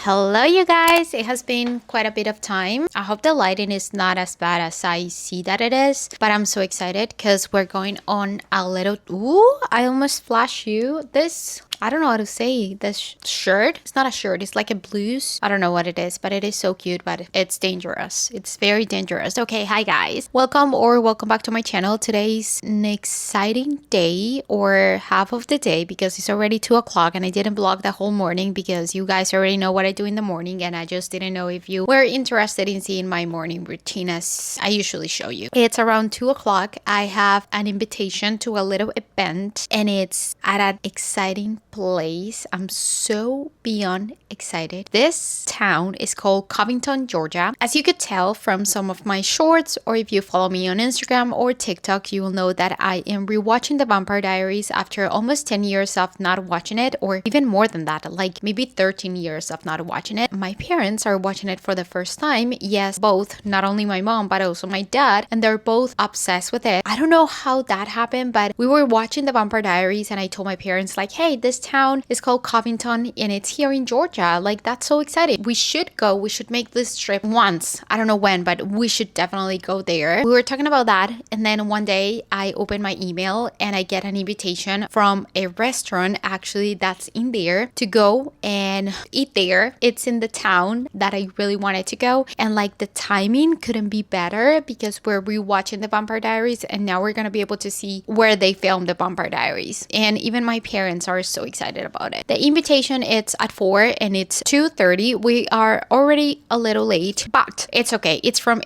Hello you guys, it has been quite a bit of time. I hope the lighting is not as bad as I see that it is, but I'm so excited because we're going on a little, ooh, I almost flashed you. This, I don't know how to say this shirt. It's not a shirt, it's like a blues. I don't know what it is, but it is so cute, but it's dangerous. It's very dangerous. Okay, hi guys. Welcome back to my channel. Today's an exciting day, or half of the day, because it's already 2 o'clock and I didn't vlog the whole morning because you guys already know what I do in the morning, and I just didn't know if you were interested in seeing my morning routine as I usually show you. It's around 2 o'clock. I have an invitation to a little event and it's at an exciting place. I'm so beyond excited. This town is called Covington, Georgia. As you could tell from some of my shorts, or if you follow me on Instagram or TikTok, you will know that I am rewatching the Vampire Diaries after almost 10 years of not watching it, or even more than that, like maybe 13 years of not watching it. My parents are watching it for the first time. Yes, both, not only my mom but also my dad, and they're both obsessed with it. I don't know how that happened, but we were watching the Vampire Diaries and I told my parents like, hey, this town is called Covington and it's here in Georgia. Like, that's so exciting. We should go. We should make this trip once. I don't know when, but we should definitely go there. We were talking about that, and then one day I open my email and I get an invitation from a restaurant actually that's in there to go and eat there. It's in the town that I really wanted to go, and like the timing couldn't be better because we're rewatching the Vampire Diaries and now we're gonna be able to see where they filmed the Vampire Diaries, and even my parents are so excited about it. The invitation, it's at 4 and it's 2:30. We are already a little late, but it's okay. It's from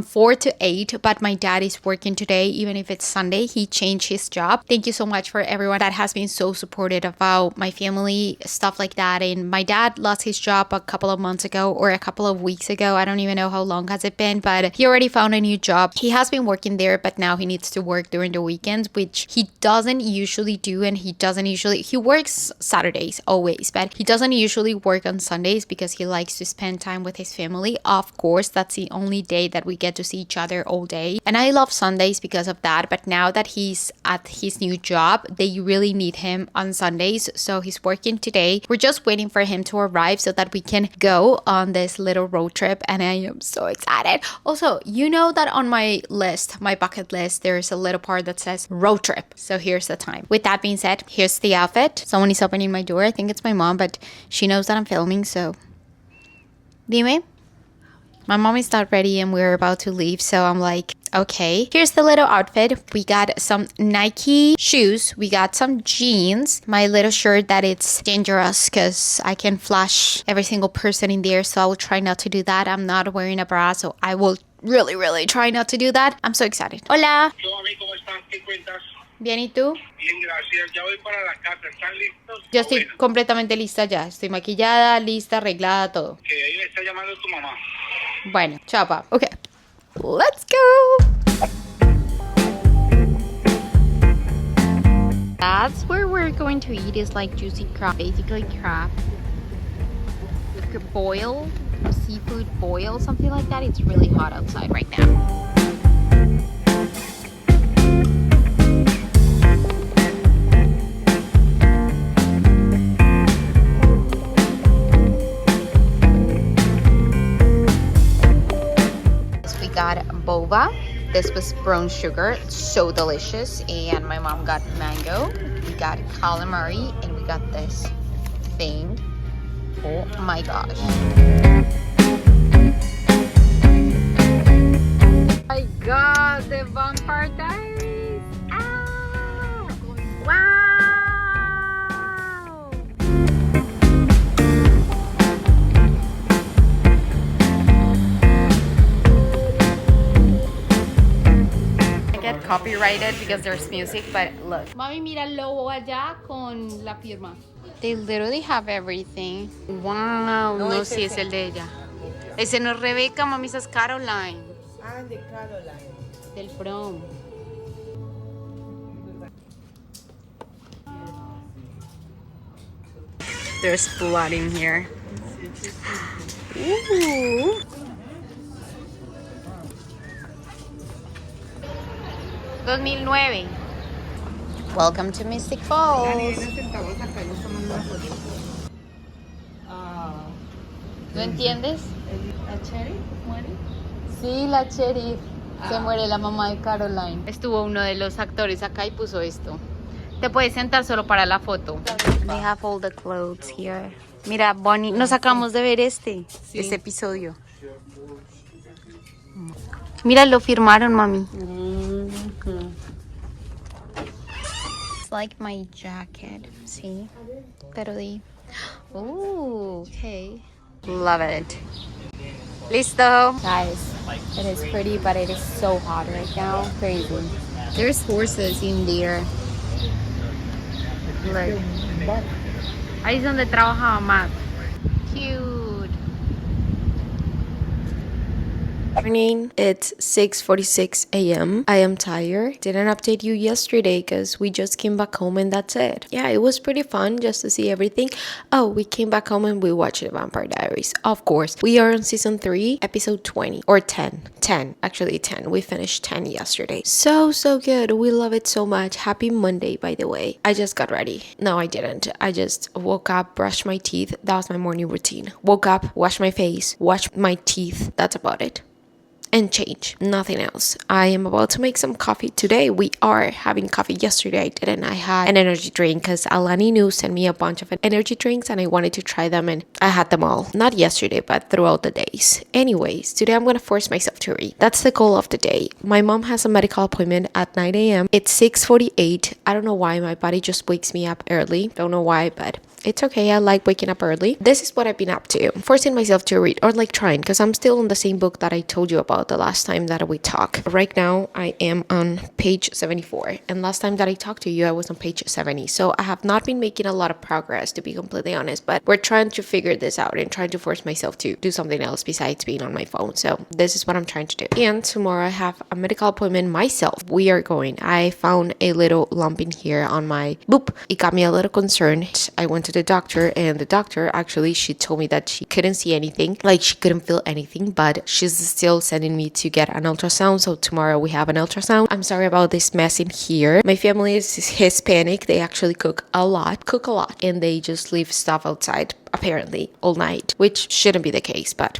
4 to 8, but my dad is working today. Even if it's Sunday, he changed his job. Thank you so much for everyone that has been so supportive about my family, stuff like that. And my dad lost his job a couple of months ago, or a couple of weeks ago. I don't even know how long has it been, but he already found a new job. He has been working there, but now he needs to work during the weekends, which he doesn't usually do. And he works Saturdays always, but he doesn't usually work on Sundays because he likes to spend time with his family. Of course, that's the only day that we get to see each other all day, and I love Sundays because of that. But now that he's at his new job, they really need him on Sundays, so he's working today. We're just waiting for him to arrive so that we can go on this little road trip, and I am so excited. Also, you know that on my list, my bucket list, there's a little part that says road trip, so here's the time. With that being said, here's the outfit. Someone is opening my door. I think it's my mom, but she knows that I'm filming, so dime. My mom is not ready and we're about to leave, so I'm like, okay. Here's the little outfit. We got some Nike shoes. We got some jeans. My little shirt that it's dangerous because I can flash every single person in there, so I will try not to do that. I'm not wearing a bra, so I will really try not to do that. I'm so excited. Hola. Bien, ¿y tú? Bien, gracias. Ya voy para la casa. ¿Están listos? Yo estoy completamente lista ya. Estoy maquillada, lista, arreglada, todo. Que ahí me está llamando tu mamá. Bueno, chao, pa. Okay, let's go. That's where we're going to eat, is like juicy crab, basically crab. Like a boil, seafood boil, something like that. It's really hot outside right now. Got boba. This was brown sugar, so delicious. And my mom got mango. We got calamari, and we got this thing. Oh my gosh. I got the Vampire Diaries. Ah! Wow. Copyrighted because there's music, but look. Mami, mira el logo allá con la firma. They literally have everything. Wow, no, sí, es el de ella. Ese no es Rebeca, mami, esa es Caroline. Ah, de Caroline. Del prom. There's blood in here. Ooh. 2009. Welcome to Mystic Falls. Dani, ven, sentamos acá, nos tomamos una foto. ¿No entiendes? ¿La cherry muere? Sí, la Cherry. Se muere la mamá de Caroline. Estuvo uno de los actores acá y puso esto. Te puedes sentar solo para la foto. They have all the clothes here. Mira, Bonnie, nos acabamos de ver este episodio. Mira, lo firmaron, mami. It's like my jacket, see? Pero de... Ooh, okay. Love it. Listo. Guys, it is pretty, but it is so hot right now. Crazy. There's horses in there. Look. Ahí es donde trabajaba Matt. Cute. Morning, it's 6:46 a.m. I am tired. Didn't update you yesterday because we just came back home and that's it. Yeah, it was pretty fun just to see everything. Oh, we came back home and we watched the Vampire Diaries. Of course, we are on season 3, episode 20 or 10. 10, actually 10. We finished 10 yesterday. So good. We love it so much. Happy Monday, by the way. I just got ready. No, I didn't. I just woke up, brushed my teeth. That was my morning routine. Woke up, washed my face, washed my teeth. That's about it. And change, nothing else. I am about to make some coffee today. We are having coffee. Yesterday I didn't. I had an energy drink because Alani knew sent me a bunch of energy drinks and I wanted to try them and I had them all. Not yesterday, but throughout the days. Anyways, today I'm gonna force myself to read. That's the goal of the day. My mom has a medical appointment at 9 a.m. It's 6:48. I don't know why my body just wakes me up early. Don't know why, but it's okay. I like waking up early. This is what I've been up to. Forcing myself to read, or like trying, because I'm still on the same book that I told you about the last time that we talked. Right now, I am on page 74. And last time that I talked to you, I was on page 70. So I have not been making a lot of progress, to be completely honest. But we're trying to figure this out and trying to force myself to do something else besides being on my phone. So this is what I'm trying to do. And tomorrow I have a medical appointment myself. We are going. I found a little lump in here on my boop. It got me a little concerned. I went to the doctor and the doctor actually she told me that she couldn't see anything, like she couldn't feel anything, but she's still sending me to get an ultrasound. So tomorrow we have an ultrasound. I'm sorry about this mess in here. My family is Hispanic. They actually cook a lot, and they just leave stuff outside apparently all night, which shouldn't be the case, but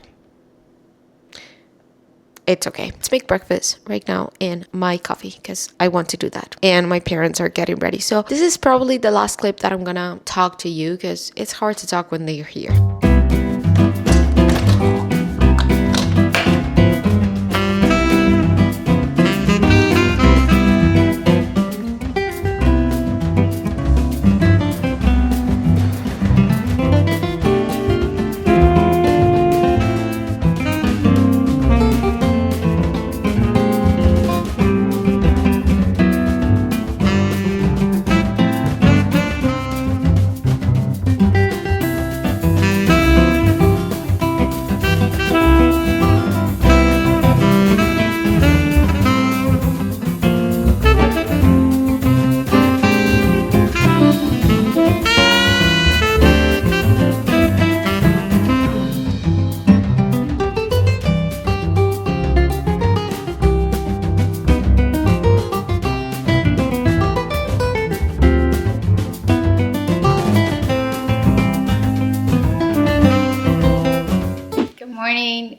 it's okay. Let's make breakfast right now and my coffee because I want to do that. And my parents are getting ready. So this is probably the last clip that I'm gonna talk to you because it's hard to talk when they're here.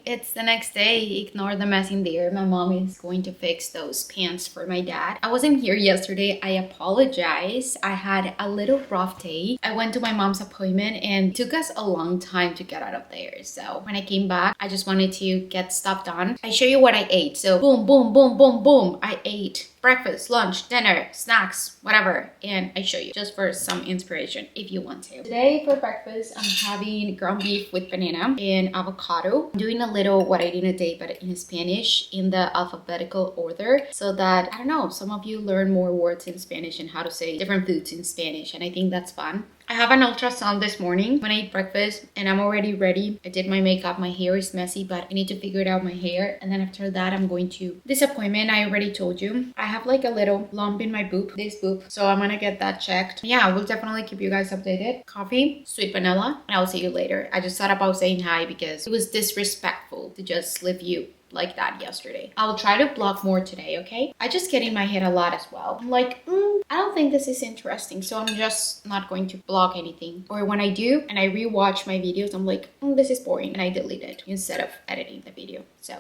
It's the next day. Ignore the mess in there. My mom is going to fix those pants for my dad. I wasn't here yesterday. I apologize. I had a little rough day. I went to my mom's appointment and it took us a long time to get out of there. So when I came back, I just wanted to get stuff done. I show you what I ate. So boom, boom, boom, boom, boom. I ate breakfast, lunch, dinner, snacks, whatever. And I show you just for some inspiration if you want to. Today for breakfast, I'm having ground beef with banana and avocado. I'm doing a little what I did in a day, but in Spanish in the alphabetical order so that, I don't know, some of you learn more words in Spanish and how to say different foods in Spanish. And I think that's fun. I have an ultrasound this morning when I eat breakfast and I'm already ready. I did my makeup. My hair is messy, but I need to figure it out my hair. And then after that, I'm going to this appointment. I already told you. I have like a little lump in my boob, this boob. So I'm gonna get that checked. Yeah, I will definitely keep you guys updated. Coffee, sweet vanilla, and I'll see you later. I just thought about saying hi because it was disrespectful to just leave you like that yesterday. I'll try to vlog more today, okay? I just get in my head a lot as well. I'm like, I don't think this is interesting, so I'm just not going to vlog anything. Or when I do and I rewatch my videos, I'm like, this is boring, and I delete it instead of editing the video. So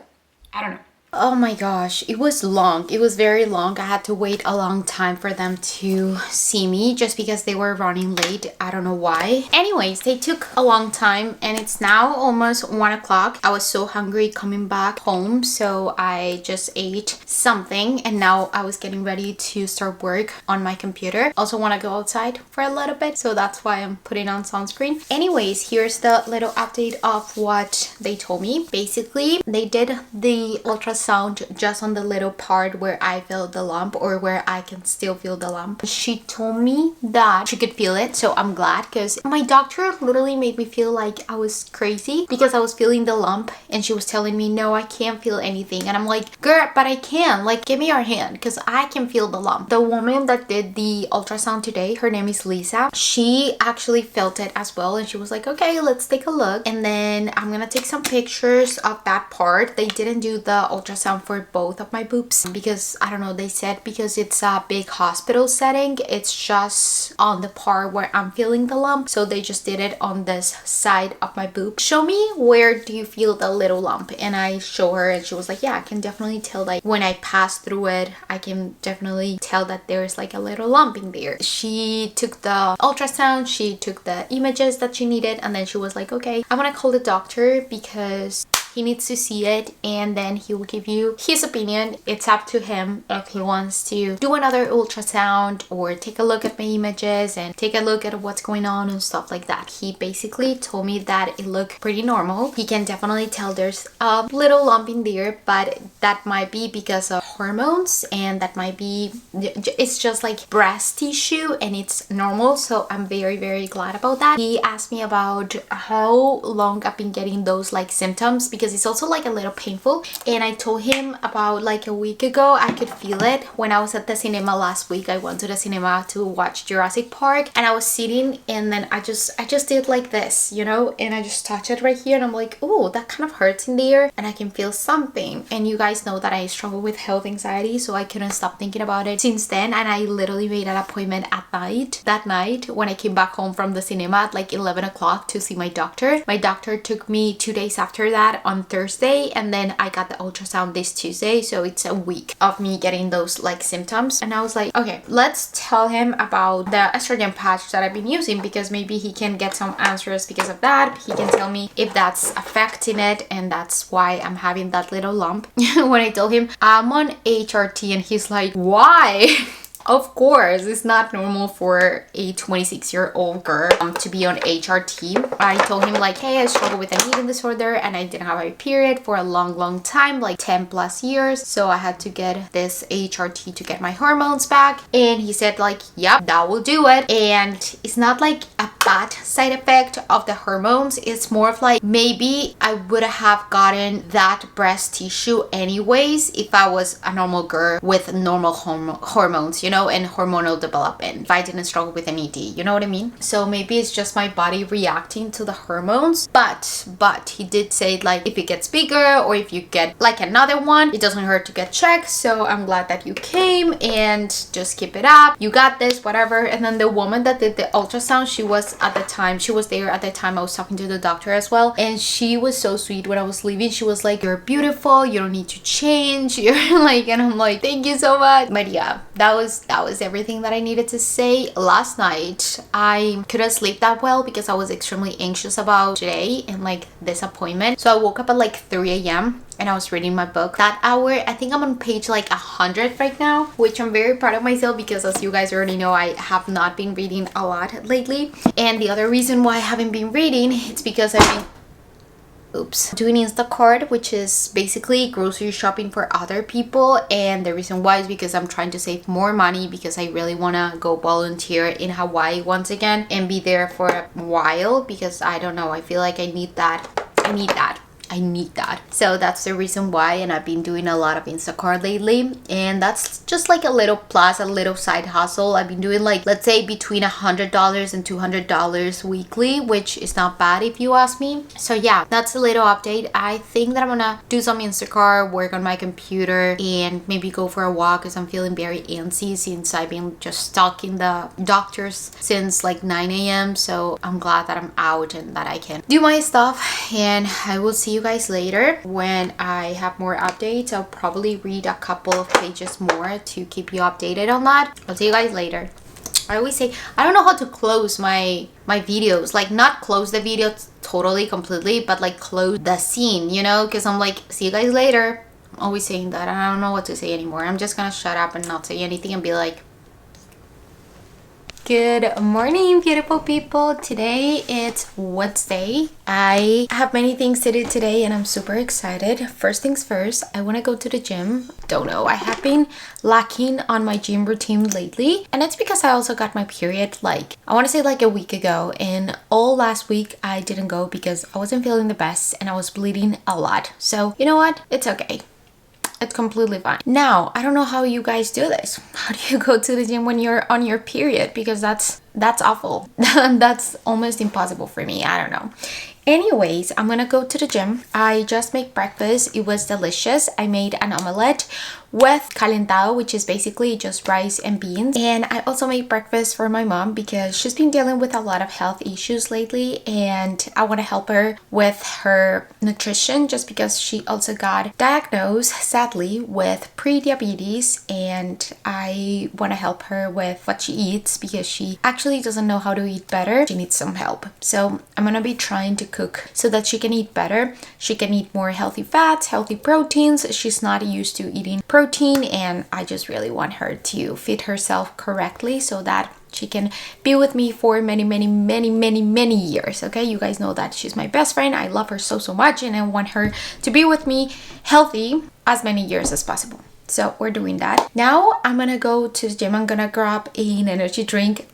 I don't know. Oh my gosh, it was long. It was very long. I had to wait a long time for them to see me just because they were running late. I don't know why. Anyways, they took a long time and it's now almost 1 o'clock. I was so hungry coming back home, so I just ate something and now I was getting ready to start work on my computer. Also want to go outside for a little bit, so that's why I'm putting on sunscreen. Anyways, here's the little update of what they told me. Basically, they did the ultrasound just on the little part where I feel the lump, or where I can still feel the lump. She told me that she could feel it, so I'm glad, because my doctor literally made me feel like I was crazy because I was feeling the lump and she was telling me, no, I can't feel anything. And I'm like, girl, but I can. Like, give me your hand because I can feel the lump. The woman that did the ultrasound today, her name is Lisa, she actually felt it as well, and she was like, okay, let's take a look, and then I'm gonna take some pictures of that part. They didn't do the ultrasound for both of my boobs because I don't know, they said because it's a big hospital setting, it's just on the part where I'm feeling the lump, so they just did it on this side of my boob. Show me, where do you feel the little lump? And I show her and she was like, yeah, I can definitely tell, like when I pass through it, I can definitely tell that there's like a little lump in there. She took the ultrasound, she took the images that she needed, and then she was like, okay, I'm gonna call the doctor because he needs to see it and then he will give you his opinion. It's up to him if he wants to do another ultrasound or take a look at my images and take a look at what's going on and stuff like that. He basically told me that it looked pretty normal. He can definitely tell there's a little lump in there, but that might be because of hormones, and that might be, it's just like breast tissue and it's normal. So I'm very, very glad about that. He asked me about how long I've been getting those like symptoms, because it's also like a little painful, and I told him about like a week ago I could feel it when I was at the cinema last week. I went to the cinema to watch Jurassic Park and I was sitting, and then I just did like this, you know, and I just touched it right here and I'm like, oh, that kind of hurts in there and I can feel something. And you guys know that I struggle with health anxiety, so I couldn't stop thinking about it since then, and I literally made an appointment at night, that night when I came back home from the cinema at like 11 o'clock to see my doctor. My doctor took me 2 days after that on Thursday, and then I got the ultrasound this Tuesday, so it's a week of me getting those like symptoms. And I was like, okay, let's tell him about the estrogen patch that I've been using, because maybe he can get some answers because of that. He can tell me if that's affecting it and that's why I'm having that little lump. When I told him I'm on HRT, and he's like, why? Of course, it's not normal for a 26-year-old girl to be on HRT. I told him like, hey, I struggle with an eating disorder and I didn't have a period for a long time, like 10 plus years. So I had to get this HRT to get my hormones back. And he said like, yep, that will do it. And it's not like a bad side effect of the hormones. It's more of like, maybe I would have gotten that breast tissue anyways if I was a normal girl with normal hormones, you know, and hormonal development, if I didn't struggle with an ED, you know what I mean? So maybe it's just my body reacting to the hormones. But he did say like, if it gets bigger or if you get like another one, it doesn't hurt to get checked. So I'm glad that you came, and just keep it up, you got this, whatever. And then the woman that did the ultrasound, she was there at the time I was talking to the doctor as well, and she was so sweet. When I was leaving, she was like, you're beautiful, you don't need to change, you're like, and I'm like, thank you so much. But yeah, that was everything that I needed to say. Last night I couldn't sleep that well because I was extremely anxious about today and like this appointment. So I woke up at like 3 a.m. and I was reading my book that hour. I think I'm on page like 100 right now, which I'm very proud of myself because, as you guys already know, I have not been reading a lot lately. And the other reason why I haven't been reading, it's because I've been doing Instacart, which is basically grocery shopping for other people. And the reason why is because I'm trying to save more money, because I really want to go volunteer in Hawaii once again and be there for a while, because I don't know, I feel like I need that I need that. So that's the reason why, and I've been doing a lot of Instacart lately, and that's just like a little plus, a little side hustle. I've been doing like, let's say between $100 and $200 weekly, which is not bad if you ask me. So yeah, that's a little update. I think that I'm gonna do some Instacart, work on my computer, and maybe go for a walk because I'm feeling very antsy since I've been just stuck in the doctors since like 9 a.m. So I'm glad that I'm out and that I can do my stuff, and I will see you guys later when I have more updates. I'll probably read a couple of pages more to keep you updated on that. I'll see you guys later. I always say I don't know how to close my videos, like not close the video totally completely, but like close the scene, you know, because I'm like, see you guys later. I'm always saying that. I don't know what to say anymore. I'm just gonna shut up and not say anything and be like, good morning, beautiful people. Today it's Wednesday. I have many things to do today and I'm super excited. First things first, I want to go to the gym. Don't know, I have been lacking on my gym routine lately, and it's because I also got my period like, I want to say like a week ago, and all last week I didn't go because I wasn't feeling the best and I was bleeding a lot. So you know what, it's okay. It's completely fine. Now, I don't know how you guys do this. How do you go to the gym when you're on your period? Because that's awful. That's almost impossible for me. I don't know. Anyways, I'm gonna go to the gym. I just made breakfast. It was delicious. I made an omelette with calentado, which is basically just rice and beans. And I also made breakfast for my mom because she's been dealing with a lot of health issues lately, and I want to help her with her nutrition just because she also got diagnosed, sadly, with pre-diabetes, and I want to help her with what she eats because she actually doesn't know how to eat better. She needs some help. So I'm gonna be trying to cook so that she can eat better. She can eat more healthy fats, healthy proteins. She's not used to eating protein, and I just really want her to feed herself correctly so that she can be with me for many years. Okay, you guys know that she's my best friend. I love her so much, and I want her to be with me healthy as many years as possible. So we're doing that. Now I'm gonna go to the gym. I'm gonna grab an energy drink.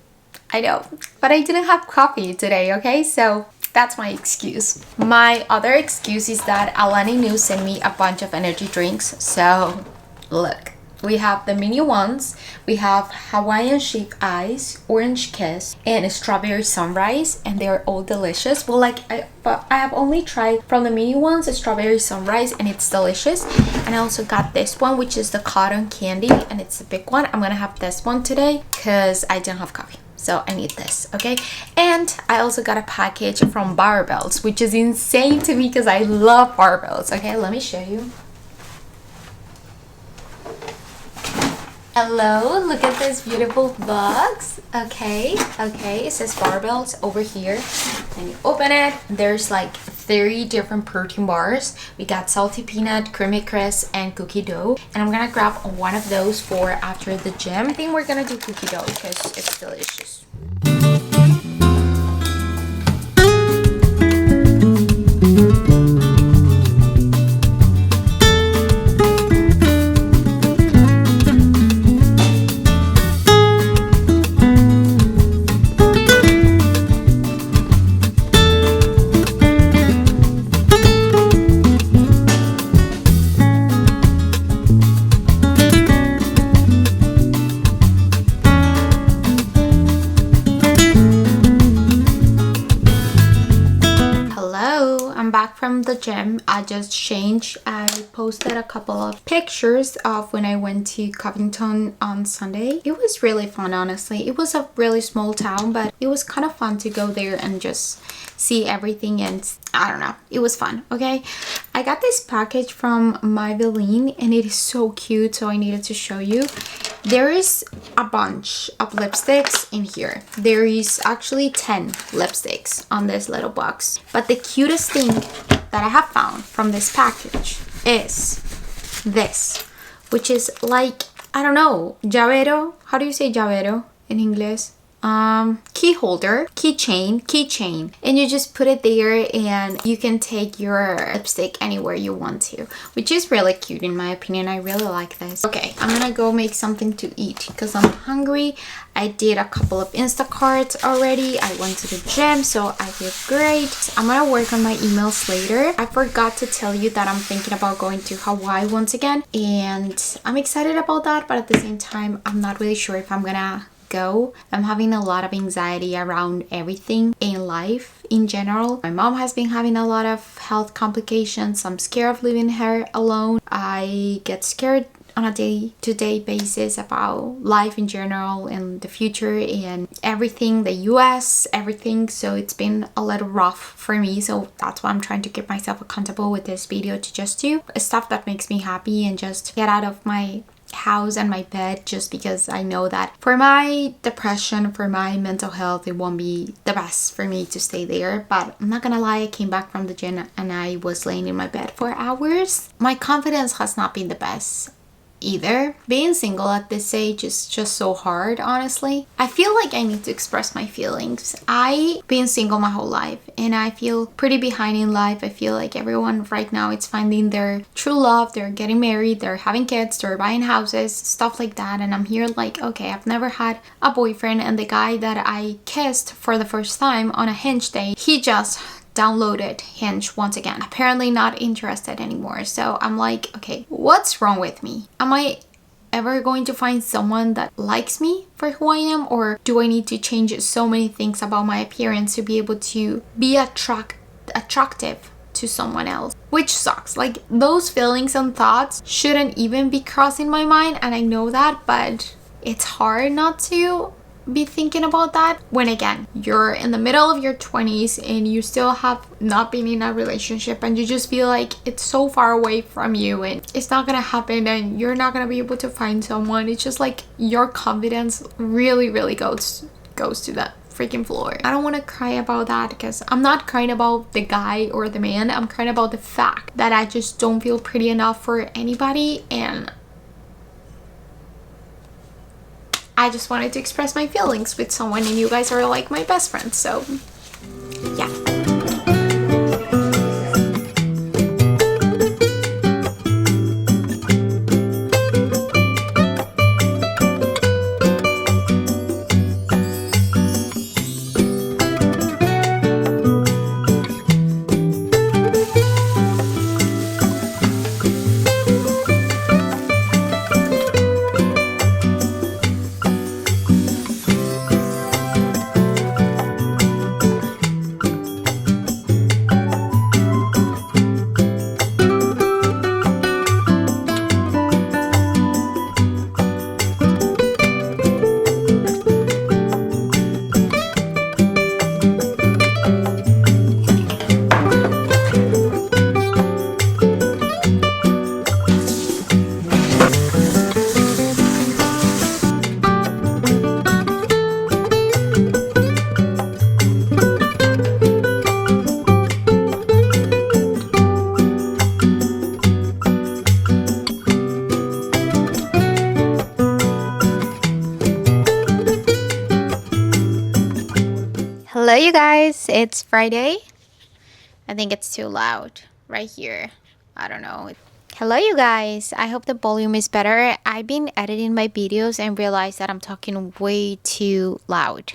I know, but I didn't have coffee today, okay? So that's my excuse. My other excuse is that Alani New sent me a bunch of energy drinks. So look, we have the mini ones. We have Hawaiian Shake Ice, Orange Kiss, and Strawberry Sunrise, and they're all delicious. Well, like but I have only tried from the mini ones a Strawberry Sunrise, and it's delicious. And I also got this one, which is the cotton candy, and it's a big one. I'm gonna have this one today because I didn't have coffee. So I need this, okay? And I also got a package from Barbells, which is insane to me because I love barbells, okay? Let me show you. Hello, look at this beautiful box. Okay, it says barbells over here. And you open it, there's like 3 different protein bars. We got salty peanut, creamy crisp, and cookie dough. And I'm gonna grab one of those for after the gym. I think we're gonna do cookie dough because it's delicious. From the gym. I just changed. I posted a couple of pictures of when I went to Covington on Sunday. It was really fun, honestly. It was a really small town, but it was kind of fun to go there and just see everything, and I don't know, it was fun. Okay, I got this package from Maybelline and it is so cute, so I needed to show you. There is a bunch of lipsticks in here. There is actually 10 lipsticks on this little box, but the cutest thing that I have found from this package is this, which is like, I don't know, llavero. How do you say llavero in English? key holder, keychain, and you just put it there and you can take your lipstick anywhere you want to, which is really cute in my opinion. I really like this. Okay, I'm gonna go make something to eat because I'm hungry. I did a couple of Instacarts already. I went to the gym, so I feel great. I'm gonna work on my emails later. I forgot to tell you that I'm thinking about going to Hawaii once again, and I'm excited about that, but at the same time I'm not really sure if I'm gonna go. I'm having a lot of anxiety around everything in life in general. My mom has been having a lot of health complications. I'm scared of leaving her alone. I get scared on a day-to-day basis about life in general and the future and everything, the US, everything. So it's been a little rough for me, so that's why I'm trying to keep myself accountable with this video, to just do stuff that makes me happy and just get out of my house and my bed, just because I know that for my depression, for my mental health, it won't be the best for me to stay there. But I'm not gonna lie, I came back from the gym and I was laying in my bed for hours. My confidence has not been the best either. Being single at this age is just so hard, honestly. I feel like I need to express my feelings. I've been single my whole life and I feel pretty behind in life. I feel like everyone right now is finding their true love, they're getting married, they're having kids, they're buying houses, stuff like that, and I'm here like, okay, I've never had a boyfriend, and the guy that I kissed for the first time on a Hinge date, he just downloaded Hinge once again, apparently not interested anymore. So I'm like, okay, what's wrong with me? Am I ever going to find someone that likes me for who I am, or do I need to change so many things about my appearance to be able to be attractive to someone else? Which sucks. Like, those feelings and thoughts shouldn't even be crossing my mind, and I know that, but it's hard not to be thinking about that when, again, you're in the middle of your 20s and you still have not been in a relationship and you just feel like it's so far away from you and it's not gonna happen and you're not gonna be able to find someone. It's just like your confidence really goes to that freaking floor. I don't want to cry about that because I'm not crying about the guy or the man. I'm crying about the fact that I just don't feel pretty enough for anybody, and I just wanted to express my feelings with someone, and you guys are like my best friends, so yeah. Hello you guys, it's Friday. I think it's too loud right here. I don't know. Hello you guys, I hope the volume is better. I've been editing my videos and realized that I'm talking way too loud,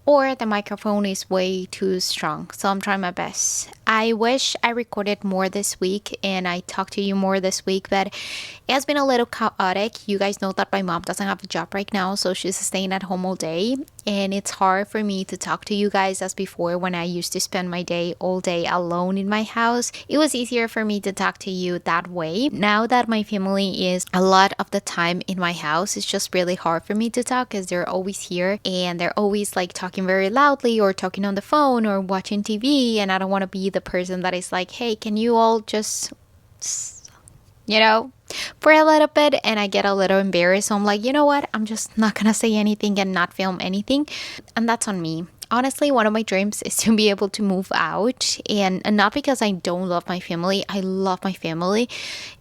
or the microphone is way too strong, so I'm trying my best. I wish I recorded more this week and I talked to you more this week, but it has been a little chaotic. You guys know that my mom doesn't have a job right now, so she's staying at home all day, and it's hard for me to talk to you guys as before when I used to spend my day all day alone in my house. It was easier for me to talk to you that way. Now that my family is a lot of the time in my house, it's just really hard for me to talk because they're always here and they're always like talking very loudly or talking on the phone or watching TV, and I don't want to be the person that is like, hey, can you all just, you know, for a little bit, and I get a little embarrassed. So I'm like, you know what, I'm just not gonna say anything and not film anything, and that's on me. Honestly, one of my dreams is to be able to move out, and not because I don't love my family. I love my family.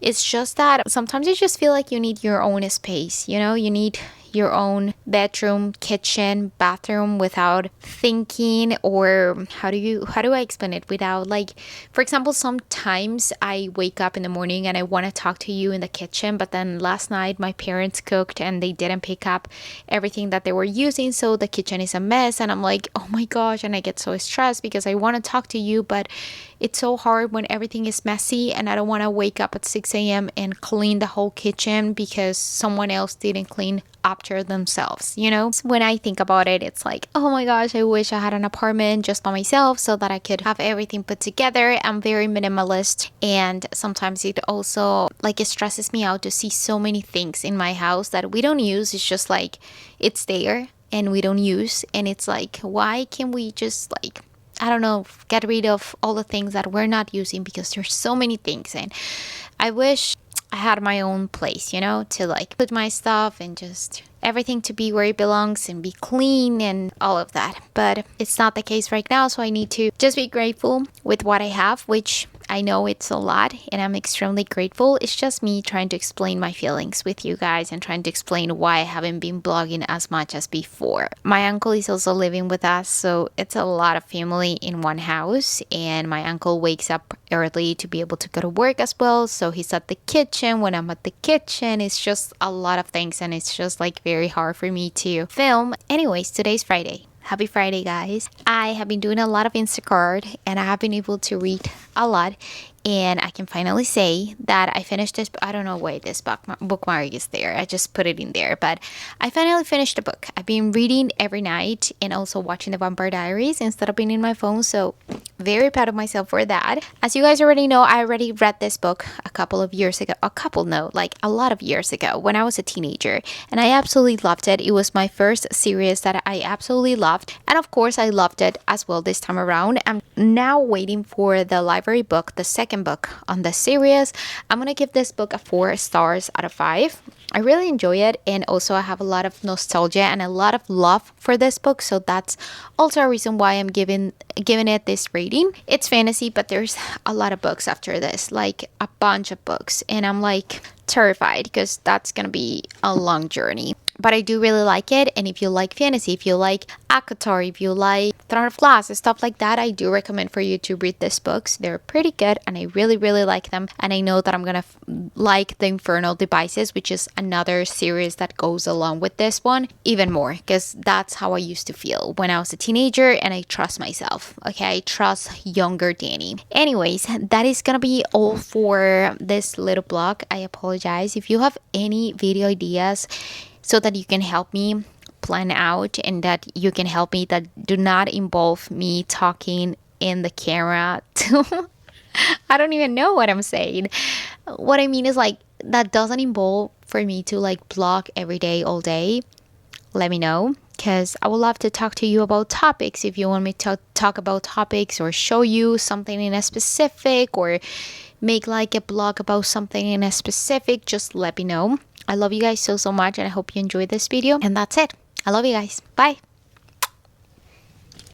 It's just that sometimes you just feel like you need your own space, you know, you need your own bedroom, kitchen, bathroom without thinking, or how do I explain it, without, like, for example, sometimes I wake up in the morning and I want to talk to you in the kitchen, but then last night my parents cooked and they didn't pick up everything that they were using, so the kitchen is a mess, and I'm like, oh my gosh, and I get so stressed because I want to talk to you, but it's so hard when everything is messy, and I don't want to wake up at 6 a.m. and clean the whole kitchen because someone else didn't clean after themselves, you know? When I think about it, it's like, oh my gosh, I wish I had an apartment just by myself so that I could have everything put together. I'm very minimalist, and sometimes it also, like, it stresses me out to see so many things in my house that we don't use. It's just like, it's there and we don't use, and it's like, why can't we just, like, I don't know, get rid of all the things that we're not using, because there's so many things. And I wish I had my own place, you know, to like put my stuff and just everything to be where it belongs and be clean and all of that. But it's not the case right now, so I need to just be grateful with what I have, which I know it's a lot, and I'm extremely grateful. It's just me trying to explain my feelings with you guys and trying to explain why I haven't been blogging as much as before. My uncle is also living with us, so it's a lot of family in one house, and my uncle wakes up early to be able to go to work as well, so he's at the kitchen when I'm at the kitchen. It's just a lot of things, and it's just like very hard for me to film. Anyways, today's Friday. Happy Friday, guys. I have been doing a lot of Instacart, and I have been able to read a lot, and I can finally say that I finished this. I don't know why this bookmark is there. I just put it in there, but I finally finished the book. I've been reading every night and also watching the Vampire Diaries instead of being in my phone, so very proud of myself for that. As you guys already know, I already read this book a couple of years ago. Like a lot of years ago when I was a teenager, and I absolutely loved it. It was my first series that I absolutely loved, and of course I loved it as well this time around. I'm now waiting for the library book, the second book on the series. I'm gonna give this book a 4 stars out of 5. I really enjoy it, and also I have a lot of nostalgia and a lot of love for this book, so that's also a reason why I'm giving it this rating. It's fantasy, but there's a lot of books after this, like a bunch of books, and I'm like terrified because that's gonna be a long journey. But I do really like it, and if you like fantasy, if you like ACOTAR, if you like Throne of Glass and stuff like that, I do recommend for you to read these books. They're pretty good, and I really, really like them, and I know that I'm gonna like The Infernal Devices, which is another series that goes along with this one, even more, because that's how I used to feel when I was a teenager, and I trust myself, okay? I trust younger Dani. Anyways, that is gonna be all for this little blog. I apologize. If you have any video ideas so that you can help me plan out, and that you can help me that do not involve me talking in the camera to I don't even know what I'm saying. What I mean is, like, that doesn't involve for me to like blog every day all day, let me know, because I would love to talk to you about topics. If you want me to talk about topics or show you something in a specific, or make like a blog about something in a specific, just let me know. I love you guys so much, and I hope you enjoyed this video, and that's it. I love you guys. Bye.